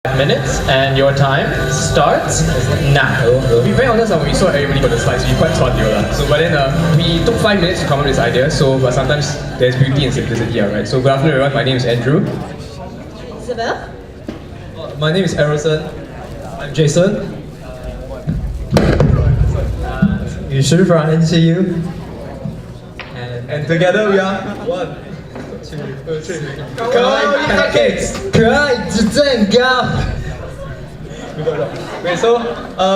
minutes, and your time starts now. To be very honest, when we saw everybody got the slides, we quite thought So, but then we took 5 minutes to come up with this idea. So, but sometimes there's beauty in simplicity here, right? So, good afternoon, everyone. My name is Andrew. Isabel? My name is Harrison. I'm Jason. Yusuf from NCU. And together we are 1, 2, 3. Cupcakes! Okay, so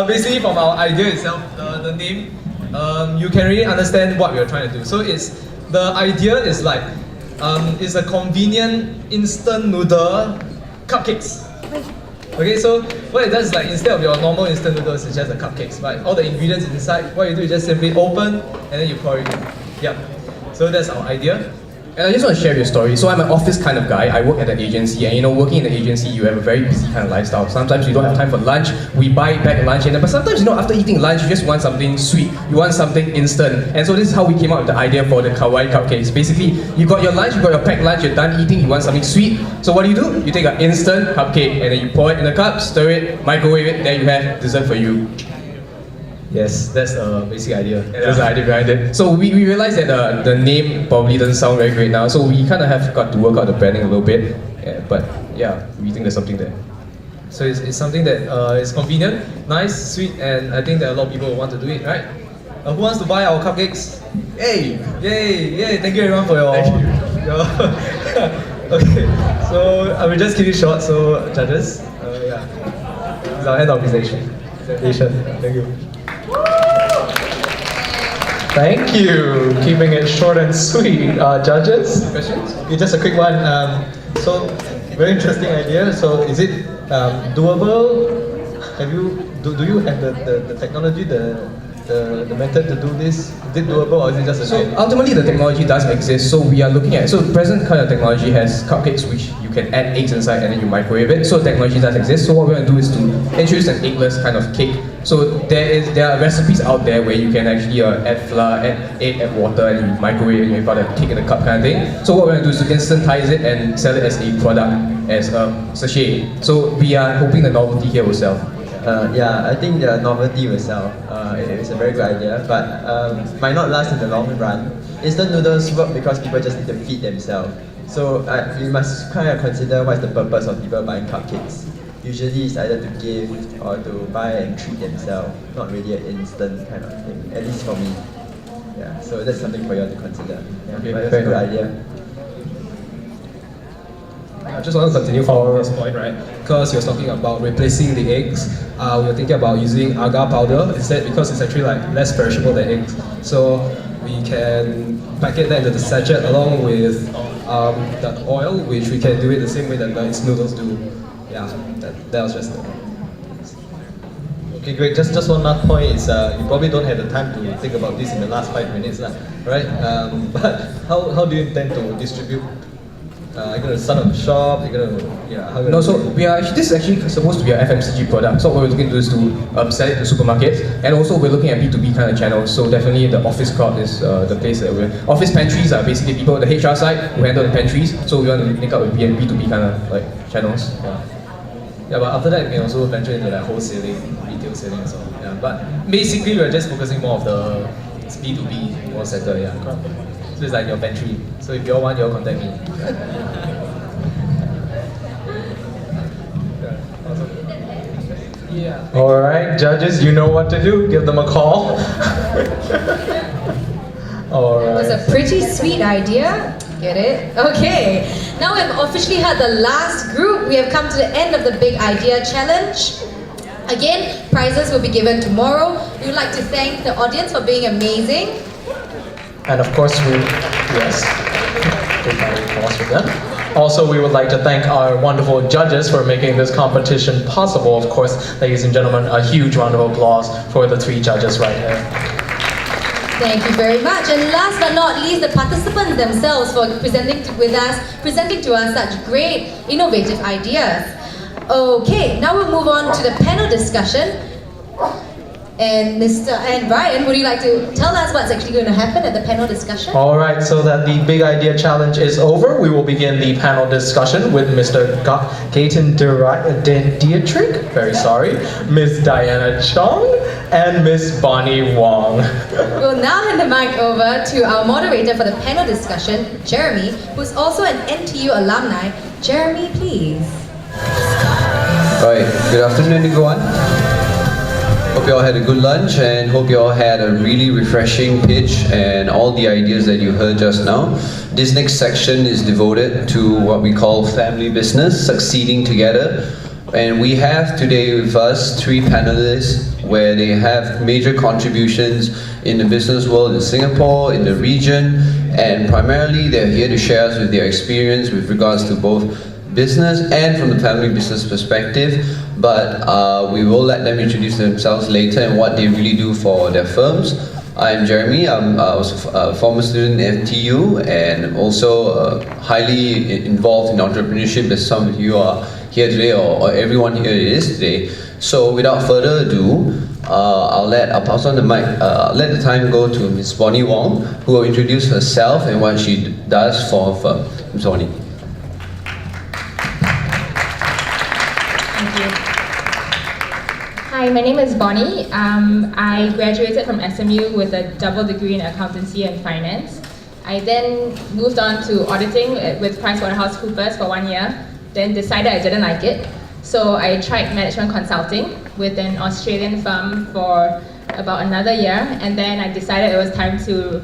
basically from our idea itself, the name, you can really understand what we are trying to do. So the idea is like, it's a convenient instant noodle cupcakes. Okay, so what it does is like instead of your normal instant noodles, it's just the cupcakes, right? All the ingredients inside, what you do is just simply open and then you pour it in. Yeah. So that's our idea. And I just want to share your story. So I'm an office kind of guy. I work at an agency, and working in the agency, you have a very busy kind of lifestyle. Sometimes you don't have time for lunch. We buy back lunch, but sometimes after eating lunch, you just want something sweet. You want something instant. And so this is how we came up with the idea for the kawaii cupcakes. Basically, you got your lunch, you got your packed lunch, you're done eating, you want something sweet. So what do? You take an instant cupcake, and then you pour it in a cup, stir it, microwave it, there you have dessert for you. Yes, that's the basic idea. That's the idea behind it. So we realized that the name probably doesn't sound very great now, so we kind of have got to work out the branding a little bit. Yeah, but yeah, we think there's something there. So it's something that is convenient, nice, sweet, and I think that a lot of people want to do it, right? Who wants to buy our cupcakes? Yay! Yay! Yay! Thank you everyone for your... Okay, so I will just keep it short, so judges, yeah. This is our end of presentation. Thank you. Thank you. Keeping it short and sweet. Judges? Questions? Okay, just a quick one. So, very interesting idea. So, is it doable? Do you have the technology, the method to do this? Is it doable or is it just a So ultimately the technology does exist, so we are looking at, so present kind of technology has cupcakes which you can add eggs inside and then you microwave it, so technology does exist. So what we're going to do is to introduce an eggless kind of cake. So there are recipes out there where you can actually add flour, add egg, add water and you microwave it and you've got a cake in a cup kind of thing. So what we're going to do is to instantize it and sell it as a product, as a sachet. So we are hoping the novelty here will sell. Yeah, I think the novelty will sell. It's a very good idea, but might not last in the long run. Instant noodles work because people just need to feed themselves. So you must kind of consider what's the purpose of people buying cupcakes. Usually it's either to give or to buy and treat themselves, not really an instant kind of thing, at least for me. Yeah, so that's something for you all to consider. Yeah, Okay, but it's a good idea. I just want to continue from this point, right? Because you're talking about replacing the eggs. We're thinking about using agar powder instead because it's actually like less perishable than eggs. So we can packet that into the sachet along with the oil, which we can do it the same way that the instant noodles do. Yeah, that was just it. Okay, great. Just one last point is you probably don't have the time to think about this in the last 5 minutes, right? But how do you intend to distribute? Are you going to start up a shop? You're going to, how No, so we are actually, this is actually supposed to be an FMCG product. So what we're looking to do is to sell it to supermarkets, and also we're looking at B2B kind of channels. So definitely the office crowd is the place that we're. Office pantries are basically people, the HR side who handle the pantries. So we want to link up with B2B kind of like channels. Yeah, but after that, we can also venture into like wholesaling, retail selling and so on. Yeah, but basically, we're just focusing more of the B2B more sector. Yeah. So it's like your pantry. So if you all want, you all contact me. Yeah. All right, judges, you know what to do. Give them a call. All right. It was a pretty sweet idea. Get it? Okay. Now we've officially had the last group. We have come to the end of the Big Idea Challenge. Again, prizes will be given tomorrow. We would like to thank the audience for being amazing. And of course, take my applause for them. Also, we would like to thank our wonderful judges for making this competition possible. Of course, ladies and gentlemen, a huge round of applause for the 3 judges right here. Thank you very much. And last but not least, the participants themselves for presenting to us such great, innovative ideas. Okay, now we'll move on to the panel discussion. And Brian, would you like to tell us what's actually going to happen at the panel discussion? All right, so that the big idea challenge is over, we will begin the panel discussion with Mr. Gaten Dietrich, very sorry, Miss Diana Chong, and Miss Bonnie Wong. We'll now hand the mic over to our moderator for the panel discussion, Jeremy, who's also an NTU alumni. Jeremy, please. Alright, good afternoon everyone. Hope you all had a good lunch and hope you all had a really refreshing pitch and all the ideas that you heard just now. This next section is devoted to what we call family business, succeeding together. And we have today with us 3 panelists where they have major contributions in the business world in Singapore, in the region, and primarily they're here to share us with their experience with regards to both business and from the family business perspective, but we will let them introduce themselves later and what they really do for their firms. I'm Jeremy. I was a former student at NTU and also highly involved in entrepreneurship, as some of you are here today, or everyone here is today. So without further ado, I'll pass on the mic, let the time go to Ms. Bonnie Wong, who will introduce herself and what she does for her firm. Ms. Bonnie. Hi, my name is Bonnie. I graduated from SMU with a double degree in accountancy and finance. I then moved on to auditing with PricewaterhouseCoopers for 1 year, then decided I didn't like it. So I tried management consulting with an Australian firm for about another year, and then I decided it was time to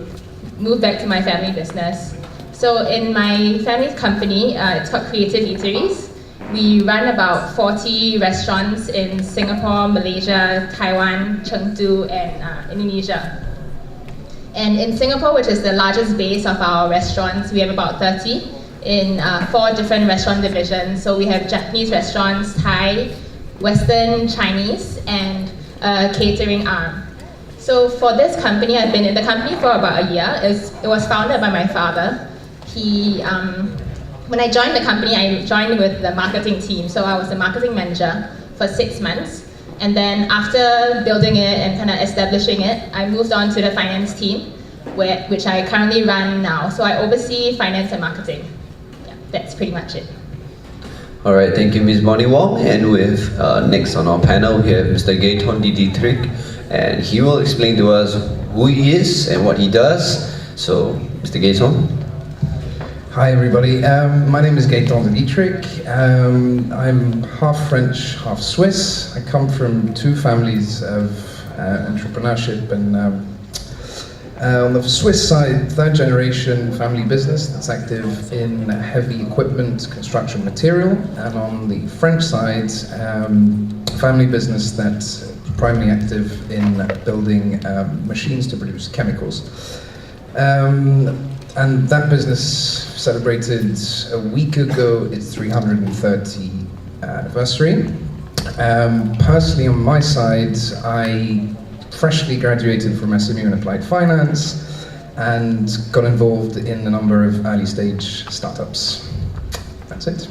move back to my family business. So in my family company, it's called Creative Eateries. We run about 40 restaurants in Singapore, Malaysia, Taiwan, Chengdu, and Indonesia. And in Singapore, which is the largest base of our restaurants, we have about 30 in 4 different restaurant divisions. So we have Japanese restaurants, Thai, Western, Chinese, and a catering arm. So for this company, I've been in the company for about a year. It was founded by my father. When I joined the company, I joined with the marketing team. So I was the marketing manager for 6 months. And then after building it and kind of establishing it, I moved on to the finance team, which I currently run now. So I oversee finance and marketing. Yeah, that's pretty much it. All right, thank you, Ms. Bonnie Wong. And with next on our panel, we have Mr. Gaeton Dietrich, and he will explain to us who he is and what he does. So, Mr. Gaeton. Hi everybody, my name is Gaeton Dietrich. I'm half French, half Swiss. I come from 2 families of entrepreneurship, and on the Swiss side, 3rd generation family business that's active in heavy equipment, construction material, and on the French side, family business that's primarily active in building machines to produce chemicals. And that business celebrated a week ago its 330th anniversary. Personally, on my side, I freshly graduated from SMU in applied finance and got involved in a number of early stage startups. That's it.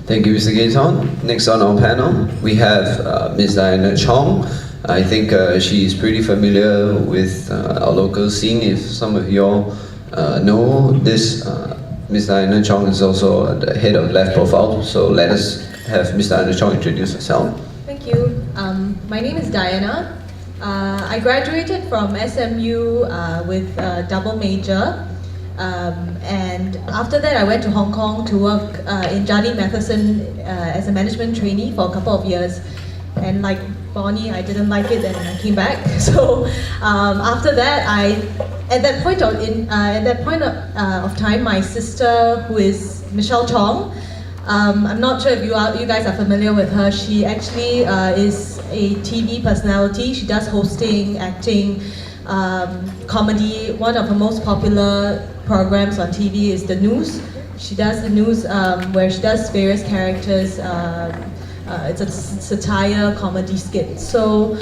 Thank you, Mr. Gaeton. Next on our panel, we have Ms. Diana Chong. I think she's pretty familiar with our local scene. If some of you all know this, Ms. Diana Chong is also the head of Left Profile, so let us have Ms. Diana Chong introduce herself. Thank you. My name is Diana. I graduated from SMU with a double major, and after that I went to Hong Kong to work in Jardine Matheson as a management trainee for a couple of years, and like Bonnie, I didn't like it and I came back. So after that, at that point of time, my sister, who is Michelle Chong, I'm not sure if you guys are familiar with her. She actually is a TV personality. She does hosting, acting, comedy. One of her most popular programs on TV is The News. She does The News where she does various characters. It's a satire comedy skit. So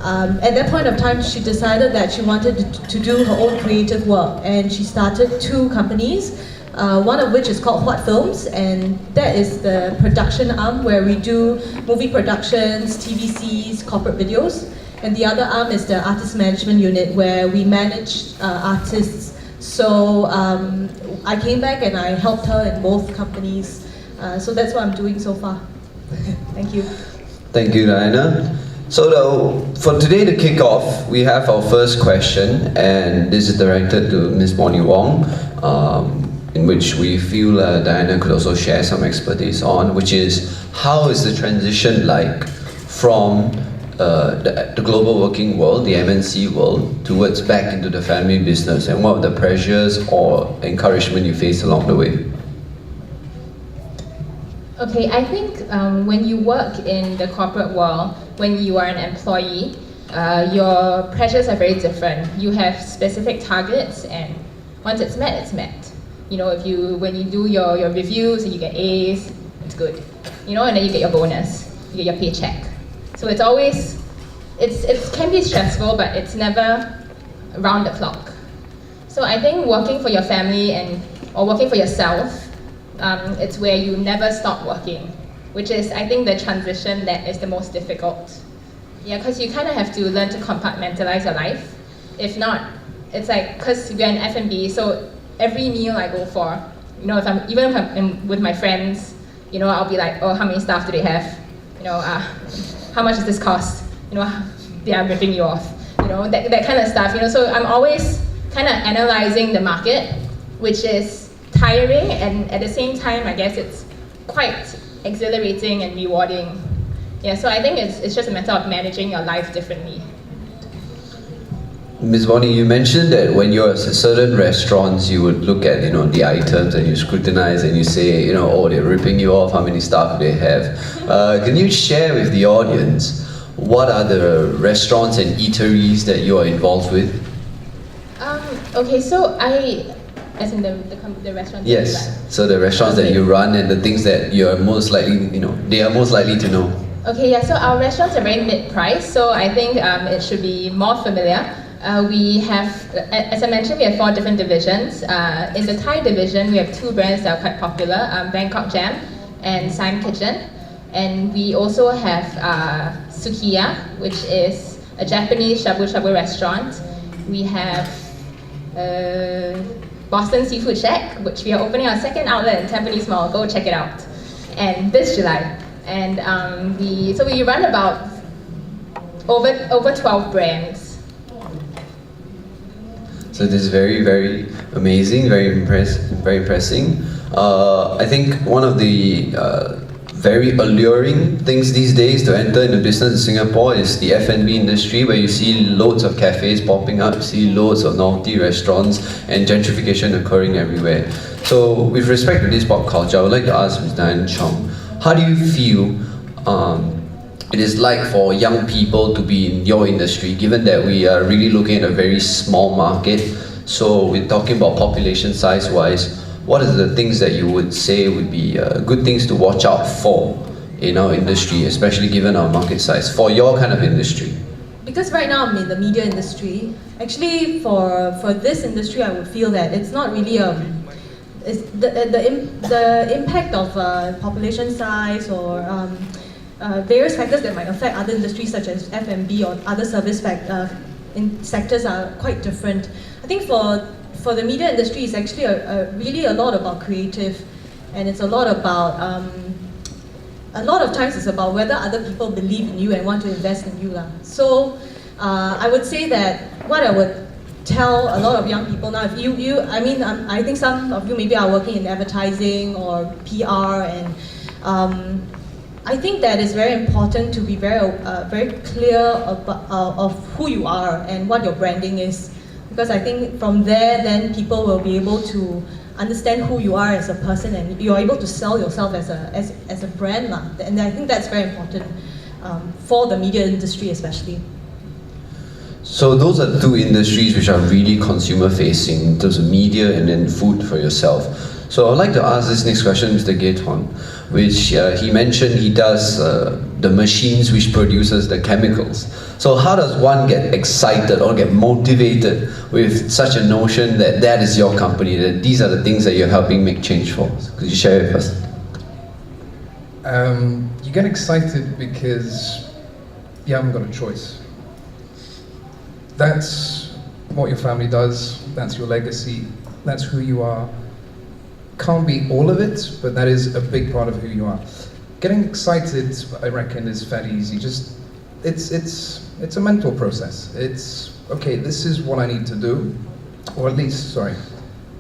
at that point of time, she decided that she wanted to do her own creative work, and she started 2 companies, one of which is called What Films, and that is the production arm where we do movie productions, TVCs, corporate videos. and the other arm is the artist management unit, where we manage artists. So I came back and I helped her in both companies. So that's what I'm doing so far. Thank you. Thank you, Diana. So for today to kick off, we have our first question, and this is directed to Ms. Bonnie Wong, in which we feel Diana could also share some expertise on, which is how is the transition like from the global working world, the MNC world, towards back into the family business, and what are the pressures or encouragement you face along the way? Okay, I think when you work in the corporate world, when you are an employee, your pressures are very different. You have specific targets, and once it's met, it's met. You know, when you do your reviews and you get A's, it's good. You know, and then you get your bonus, you get your paycheck. So it's always, it can be stressful, but it's never round the clock. So I think working for your family or working for yourself, it's where you never stop working, which is, I think, the transition that is the most difficult. Yeah, because you kind of have to learn to compartmentalize your life. If not, it's like, because you're in F&B, so every meal I go for, you know, even if I'm with my friends, you know, I'll be like, oh, how many staff do they have? You know, how much does this cost? You know, they are ripping you off. You know, that kind of stuff. You know, so I'm always kind of analyzing the market, which is tiring, and at the same time, I guess it's quite exhilarating and rewarding. Yeah, so I think it's just a matter of managing your life differently. Ms. Bonnie, you mentioned that when you're at certain restaurants, you would look at, you know, the items and you scrutinize and you say, you know, oh, they're ripping you off, how many staff do they have? Can you share with the audience what are the restaurants and eateries that you are involved with? Okay, so as in the restaurant. Yes, so the restaurants that you run and the things that you're most likely, you know, they are most likely to know. Okay, yeah, so our restaurants are very mid-priced, so I think it should be more familiar. We have, as I mentioned, we have 4 different divisions. In the Thai division, we have 2 brands that are quite popular, Bangkok Jam and Siam Kitchen. And we also have Sukiya, which is a Japanese shabu-shabu restaurant. We have Boston Seafood Shack, which we are opening our 2nd outlet in Tampines Mall. Go check it out. And this July. And so we run about over 12 brands. So this is very, very amazing, very impressing. I think one of the very alluring things these days to enter into business in Singapore is the F&B industry, where you see loads of cafes popping up, see loads of novelty restaurants, and gentrification occurring everywhere. So with respect to this pop culture, I would like to ask Ms. Diana Chong, how do you feel it is like for young people to be in your industry, given that we are really looking at a very small market? So we're talking about population size wise, what are the things that you would say would be good things to watch out for in our industry, especially given our market size, for your kind of industry? Because right now I'm in the media industry, actually for this industry I would feel that it's not really the impact of population size or various factors that might affect other industries such as F&B or other service sectors are quite different. I think for the media industry, it's actually really a lot about creative, and it's a lot about a lot of times it's about whether other people believe in you and want to invest in you. So I would say that what I would tell a lot of young people now, if I think some of you maybe are working in advertising or PR, and I think that it's very important to be very clear of who you are and what your branding is, because I think from there then people will be able to understand who you are as a person, and you're able to sell yourself as a brand, and I think that's very important for the media industry especially. So those are 2 industries which are really consumer facing in terms of media and then food for yourself. So I'd like to ask this next question, Mr. Gayton, which he mentioned he does the machines which produces the chemicals. So how does one get excited or get motivated with such a notion that that is your company, that these are the things that you're helping make change for? So could you share with us? You get excited because you haven't got a choice. That's what your family does, that's your legacy, that's who you are. Can't be all of it, but that is a big part of who you are. Getting excited, I reckon, is fairly easy. Just, it's a mental process. It's, okay, this is what I need to do, or at least, sorry,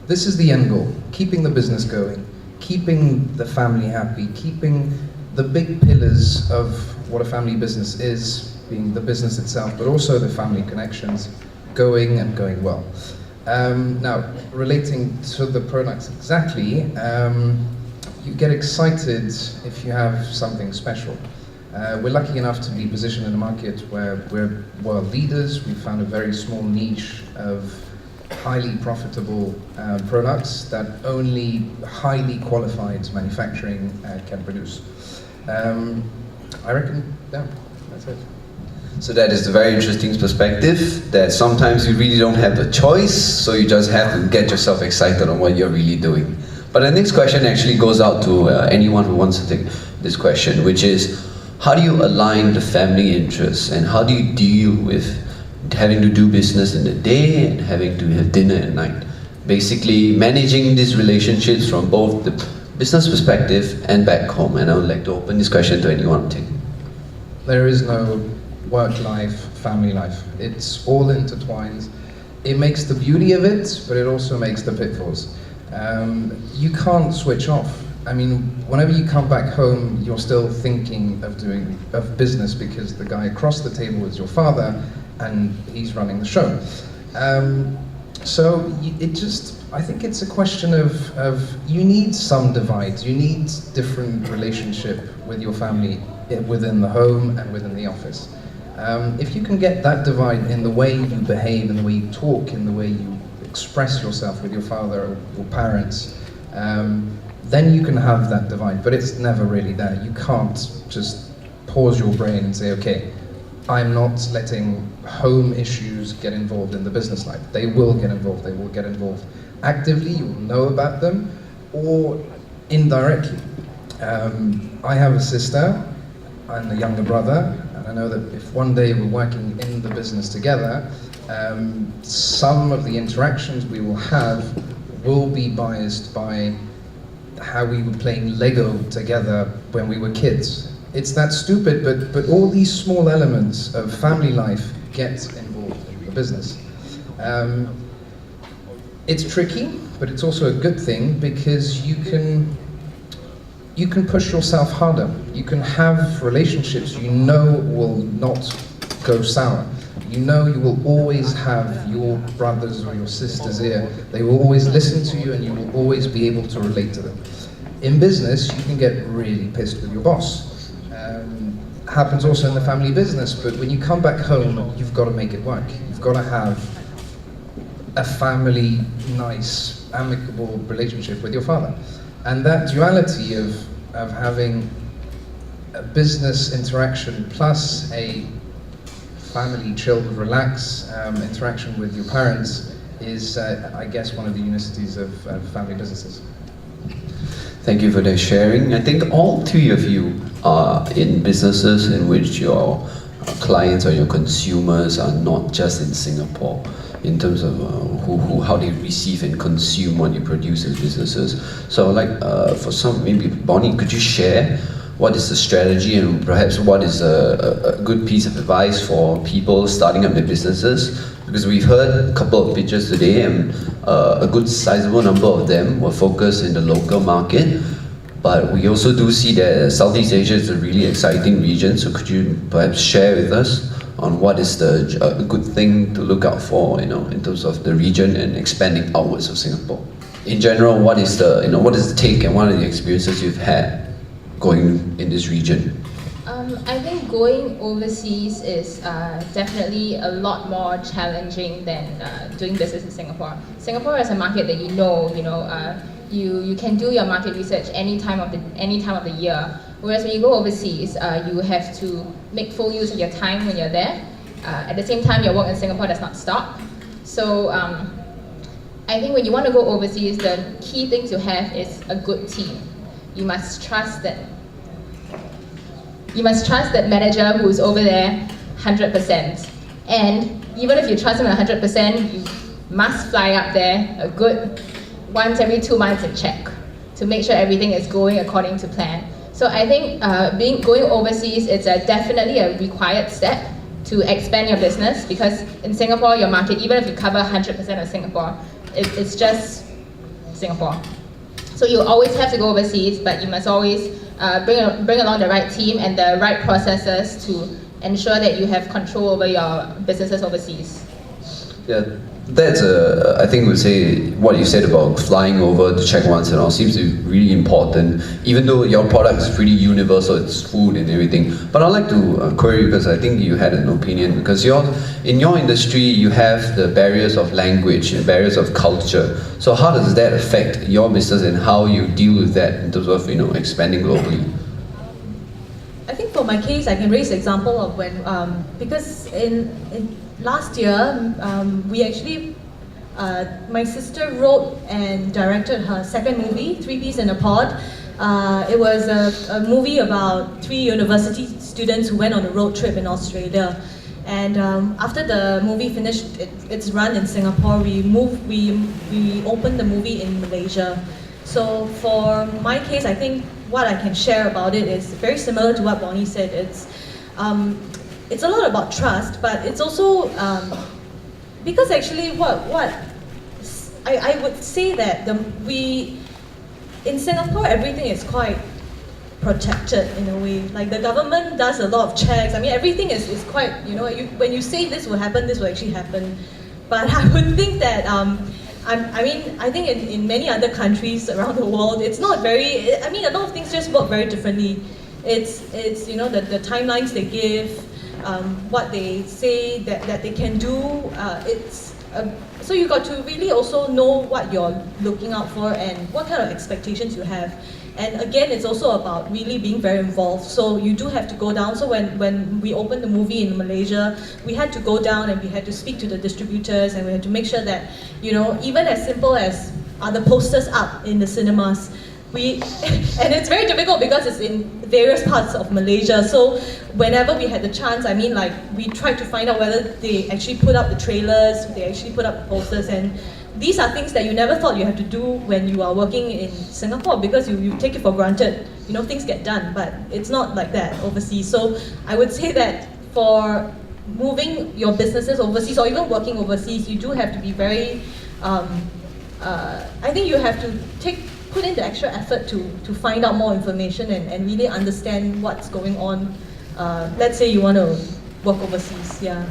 this is the end goal. Keeping the business going, keeping the family happy, keeping the big pillars of what a family business is, being the business itself, but also the family connections, going and going well. Now, relating to the products exactly, you get excited if you have something special. We're lucky enough to be positioned in a market where we're world leaders. We've found a very small niche of highly profitable products that only highly qualified manufacturing can produce. I reckon, yeah, that's it. So that is a very interesting perspective, that sometimes you really don't have the choice, so you just have to get yourself excited on what you're really doing. But the next question actually goes out to anyone who wants to take this question, which is, how do you align the family interests, and how do you deal with having to do business in the day and having to have dinner at night? Basically managing these relationships from both the business perspective and back home. And I would like to open this question to anyone. There is no work life, family life. It's all intertwined. It makes the beauty of it, but it also makes the pitfalls. You can't switch off. I mean, whenever you come back home, you're still thinking of business, because the guy across the table is your father and he's running the show. So I think it's a question of you need some divides. You need different relationship with your family within the home and within the office. If you can get that divide in the way you behave, in the way you talk, in the way you express yourself with your father or parents, then you can have that divide, but it's never really there. You can't just pause your brain and say, okay, I'm not letting home issues get involved in the business life. They will get involved. They will get involved actively. You will know about them, or indirectly. I have a sister and a younger brother, and I know that if one day we're working in the business together, some of the interactions we will have will be biased by how we were playing Lego together when we were kids. It's that stupid, but all these small elements of family life get involved in the business. It's tricky, but it's also a good thing, because you can push yourself harder. You can have relationships you know will not go sour. You know you will always have your brothers or your sisters ear. They will always listen to you, and you will always be able to relate to them. In business, you can get really pissed with your boss. Happens also in the family business, but when you come back home, you've got to make it work. You've got to have a family, nice, amicable relationship with your father. And that duality of having a business interaction plus a family, chilled, relaxed interaction with your parents is, I guess, one of the unicities of family businesses. Thank you for that sharing. I think all three of you are in businesses in which your clients or your consumers are not just in Singapore, in terms of how they receive and consume what you produce as businesses. So like for some, maybe Bonnie, could you share what is the strategy, and perhaps what is a good piece of advice for people starting up their businesses? Because we've heard a couple of pitches today, and a good sizable number of them were focused in the local market. But we also do see that Southeast Asia is a really exciting region. So could you perhaps share with us on what is the good thing to look out for, in terms of the region and expanding outwards of Singapore? In general, what is the take, and what are the experiences you've had going in this region? I think going overseas is definitely a lot more challenging than doing business in Singapore. Singapore is a market that you can do your market research any time of the year. Whereas when you go overseas, you have to make full use of your time when you're there. At the same time, your work in Singapore does not stop. So I think when you want to go overseas, the key thing to have is a good team. You must trust that manager who is over there 100%. And even if you trust them 100%, you must fly up there a good once every 2 months and check to make sure everything is going according to plan. So I think going overseas is definitely a required step to expand your business, because in Singapore, your market, even if you cover 100% of Singapore, it's just Singapore. So you always have to go overseas, but you must always bring along the right team and the right processes to ensure that you have control over your businesses overseas. Yeah, that's I think we'll say what you said about flying over to check once and all seems to be really important, even though your product is pretty universal, it's food and everything. But I'd like to query, because I think you had an opinion, because in your industry you have the barriers of language and barriers of culture. So how does that affect your business and how you deal with that in terms of expanding globally? I think for my case, I can raise the example of when, because in last year, we actually, my sister wrote and directed her second movie, Three Peas in a Pod. It was a movie about 3 university students who went on a road trip in Australia. And after the movie finished its run in Singapore, we opened the movie in Malaysia. So for my case, I think what I can share about it is very similar to what Bonnie said. It's a lot about trust, but it's also because actually I would say that in Singapore everything is quite protected in a way. Like the government does a lot of checks. I mean, everything is quite, when you say this will happen, this will actually happen. But I would think that I think in many other countries around the world, it's not very. I mean, a lot of things just work very differently. It's the timelines they give, what they say that they can do. So you got to really also know what you're looking out for and what kind of expectations you have. And again, it's also about really being very involved. So you do have to go down. So when we opened the movie in Malaysia, we had to go down and we had to speak to the distributors, and we had to make sure that, even as simple as are the posters up in the cinemas, and it's very difficult because it's in various parts of Malaysia. So whenever we had the chance, we tried to find out whether they actually put up the trailers, they actually put up the posters, and these are things that you never thought you had to do when you are working in Singapore, because you take it for granted. Things get done, but it's not like that overseas. So I would say that for moving your businesses overseas or even working overseas, you do have to be very, I think you have to put in the extra effort to find out more information and really understand what's going on. Let's say you want to work overseas, yeah.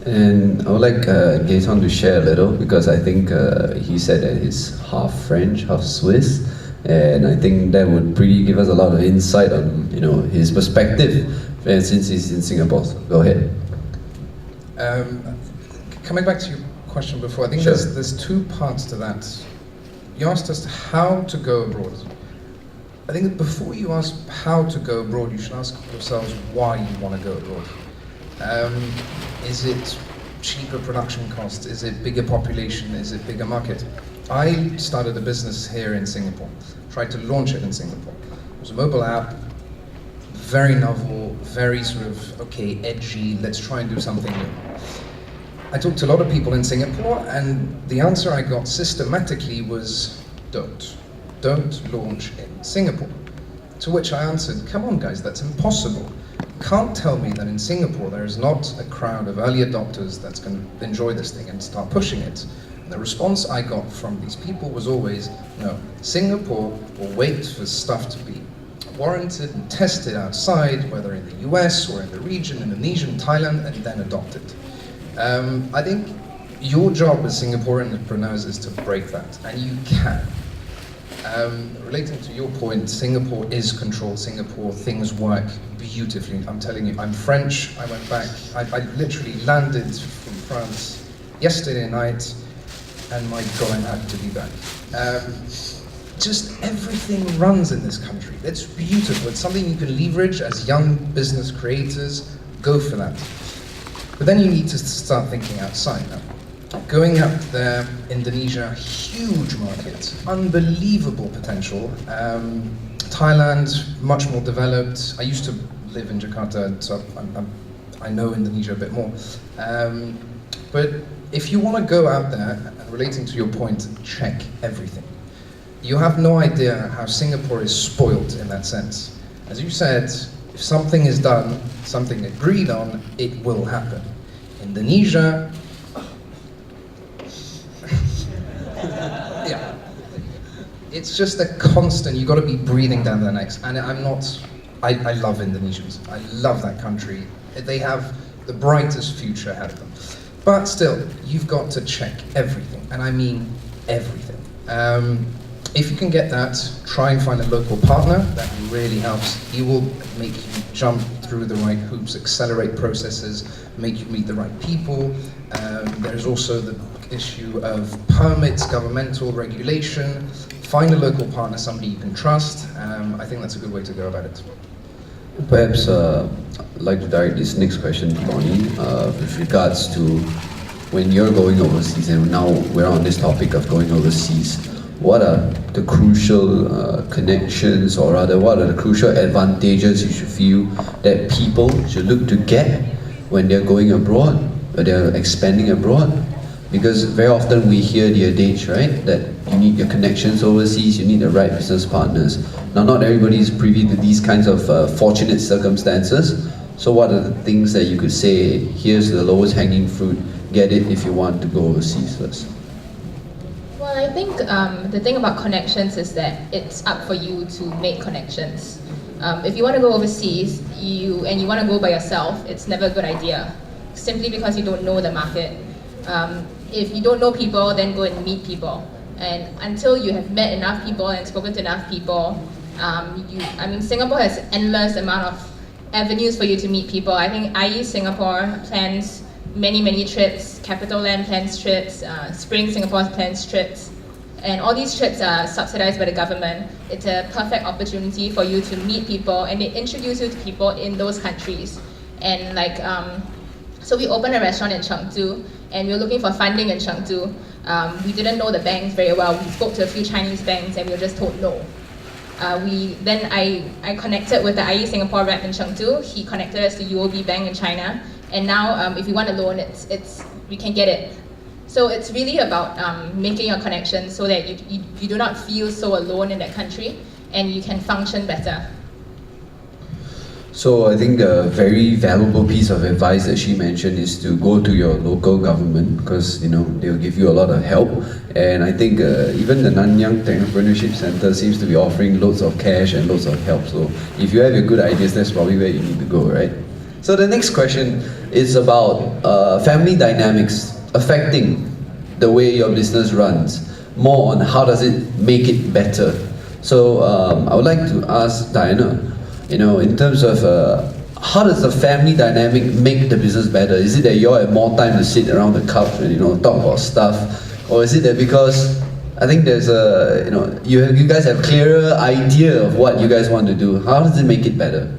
And I would like Gaeton to share a little, because I think he said that he's half French, half Swiss, and I think that would really give us a lot of insight on his perspective, since he's in Singapore. So go ahead. Coming back to your question before, I think Sure. there's 2 parts to that. You asked us how to go abroad. I think that before you ask how to go abroad, you should ask yourselves why you want to go abroad. Is it cheaper production costs? Is it bigger population? Is it bigger market? I started a business here in Singapore, tried to launch it in Singapore. It was a mobile app, very novel, very sort of, edgy, let's try and do something new. I talked to a lot of people in Singapore, and the answer I got systematically was, don't launch in Singapore. To which I answered, come on guys, that's impossible. You can't tell me that in Singapore there is not a crowd of early adopters that's going to enjoy this thing and start pushing it. And the response I got from these people was always, no, Singapore will wait for stuff to be warranted and tested outside, whether in the US or in the region, Indonesia, Thailand, and then adopt it. I think your job as Singaporean entrepreneurs is to break that, and you can. Relating to your point, Singapore is controlled. Singapore, things work beautifully. I'm telling you, I'm French. I went back. I literally landed from France yesterday night, and my God, I'm happy to be back. Just everything runs in this country. It's beautiful. It's something you can leverage as young business creators. Go for that. But then you need to start thinking outside now. Going up there, Indonesia, huge market, unbelievable potential. Thailand, much more developed. I used to live in Jakarta, so I'm I know Indonesia a bit more. But if you want to go out there, and relating to your point, check everything. You have no idea how Singapore is spoiled in that sense. As you said, if something is done, something agreed on, it will happen. Indonesia, yeah, it's just a constant, you got to be breathing down their necks. And I love Indonesians. I love that country. They have the brightest future ahead of them. But still, you've got to check everything, and I mean everything. If you can get that, try and find a local partner. That really helps. He will make you jump through the right hoops, accelerate processes, make you meet the right people. There's also the issue of permits, governmental regulation. Find a local partner, somebody you can trust. I think that's a good way to go about it. Perhaps I'd like to direct this next question to Bonnie with regards to when you're going overseas, and now we're on this topic of going overseas. What are the crucial connections, or rather what are the crucial advantages you should feel that people should look to get when they're going abroad, or they're expanding abroad? Because very often we hear the adage, right, that you need your connections overseas, you need the right business partners. Now, not everybody is privy to these kinds of fortunate circumstances. So what are the things that you could say, here's the lowest hanging fruit, get it if you want to go overseas first? Well, I think the thing about connections is that it's up for you to make connections. If you want to go overseas and you want to go by yourself, it's never a good idea, simply because you don't know the market. If you don't know people, then go and meet people. And until you have met enough people and spoken to enough people, Singapore has endless amount of avenues for you to meet people. I think IE Singapore plans many trips, CapitaLand plans trips, Spring Singapore plans trips, and all these trips are subsidized by the government. It's a perfect opportunity for you to meet people, and they introduce you to people in those countries. And so we opened a restaurant in Chengdu, and we were looking for funding in Chengdu. We didn't know the banks very well. We spoke to a few Chinese banks, and we were just told no. I connected with the IE Singapore rep in Chengdu. He connected us to UOB Bank in China, and now if you want a loan, we can get it. So it's really about making a connection so that you do not feel so alone in that country, and you can function better. So I think a very valuable piece of advice that she mentioned is to go to your local government, because they'll give you a lot of help. And I think even the Nanyang Entrepreneurship Center seems to be offering loads of cash and loads of help. So if you have your good ideas, that's probably where you need to go, right? So the next question is about family dynamics affecting the way your business runs. More on how does it make it better. So I would like to ask Diana, in terms of how does the family dynamic make the business better? Is it that you all have more time to sit around the couch and talk about stuff, or is it that because I think there's you guys have clearer idea of what you guys want to do? How does it make it better?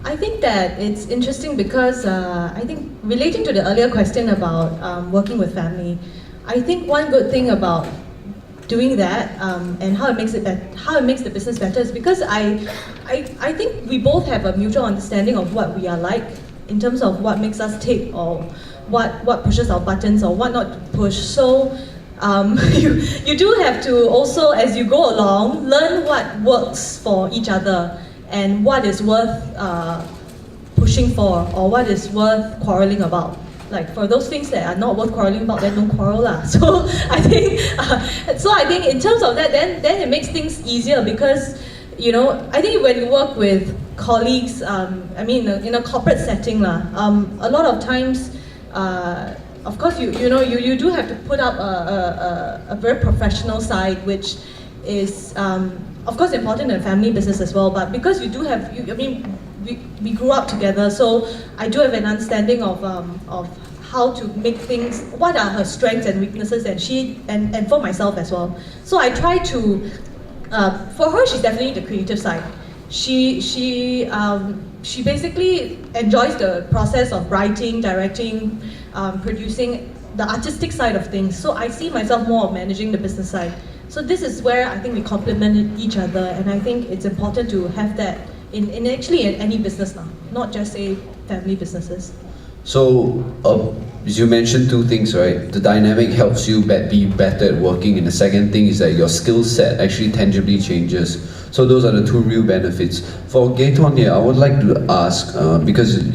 I think that it's interesting because I think relating to the earlier question about working with family, I think one good thing about doing that and how it makes the business better is because I think we both have a mutual understanding of what we are like in terms of what makes us tick, or what pushes our buttons, or what not to push. So you do have to also, as you go along, learn what works for each other and what is worth pushing for, or what is worth quarreling about. Like for those things that are not worth quarreling about, then don't quarrel lah. So I think in terms of that, then it makes things easier because I think when you work with colleagues, in a corporate setting lah, a lot of times, of course you do have to put up a very professional side, which is of course important in family business as well. But because you do have we grew up together, so I do have an understanding of how to make things, what are her strengths and weaknesses, and for myself as well. So I try to, for her, she's definitely the creative side. She basically enjoys the process of writing, directing, producing, the artistic side of things. So I see myself more of managing the business side. So this is where I think we complement each other, and I think it's important to have that in any business now, not just say family businesses. So, as you mentioned two things, right? The dynamic helps you be better at working, and the second thing is that your skill set actually tangibly changes. So those are the two real benefits. For Gaeton here, I would like to ask, because